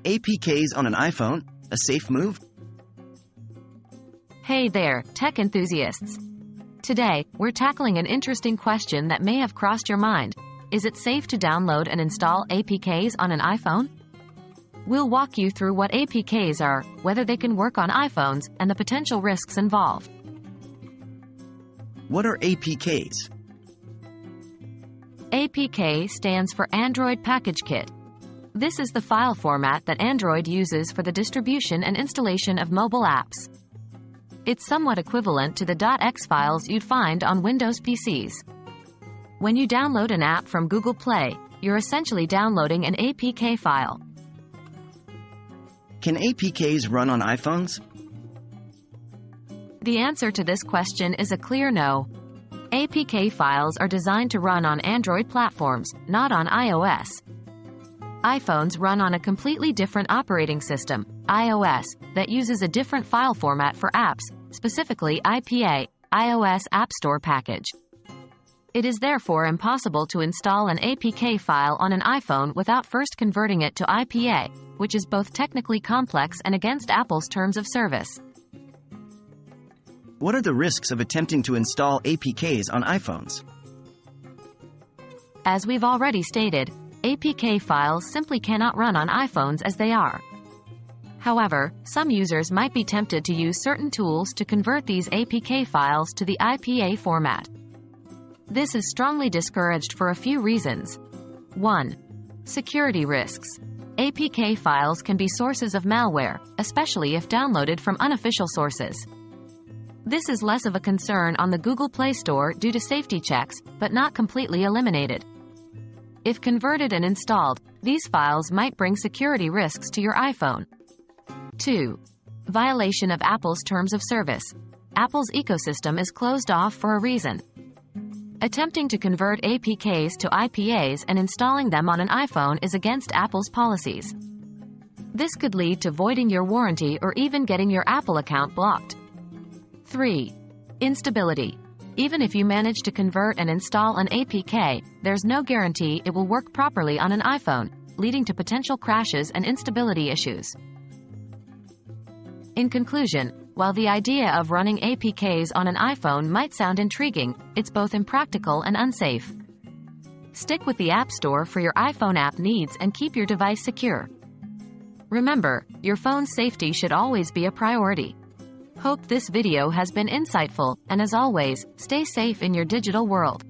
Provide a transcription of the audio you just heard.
APKs on an iPhone a safe move? Hey there, tech enthusiasts. Today, we're tackling an interesting question that may have crossed your mind. Is it safe to download and install APKs on an iPhone? We'll walk you through what APKs are, whether they can work on iPhones, and the potential risks involved. What are APKs? APK stands for Android Package Kit. This is the file format that Android uses for the distribution and installation of mobile apps. It's somewhat equivalent to the .x files you'd find on Windows PCs. When you download an app from Google Play, you're essentially downloading an APK file. Can APKs run on iPhones? The answer to this question is a clear no. APK files are designed to run on Android platforms, not on iOS. iPhones run on a completely different operating system, iOS, that uses a different file format for apps, specifically IPA, iOS App Store package. It is therefore impossible to install an APK file on an iPhone without first converting it to IPA, which is both technically complex and against Apple's terms of service. What are the risks of attempting to install APKs on iPhones? As we've already stated, APK files simply cannot run on iPhones as they are. However, some users might be tempted to use certain tools to convert these APK files to the IPA format. This is strongly discouraged for a few reasons. 1. Security risks. APK files can be sources of malware, especially if downloaded from unofficial sources. This is less of a concern on the Google Play Store due to safety checks, but not completely eliminated. If converted and installed, these files might bring security risks to your iPhone. 2. Violation of Apple's terms of service. Apple's ecosystem is closed off for a reason. Attempting to convert APKs to IPAs and installing them on an iPhone is against Apple's policies. This could lead to voiding your warranty or even getting your Apple account blocked. 3. Instability. Even if you manage to convert and install an APK, there's no guarantee it will work properly on an iPhone, leading to potential crashes and instability issues. In conclusion, while the idea of running APKs on an iPhone might sound intriguing, it's both impractical and unsafe. Stick with the App Store for your iPhone app needs and keep your device secure. Remember, your phone's safety should always be a priority. Hope this video has been insightful, and as always, stay safe in your digital world.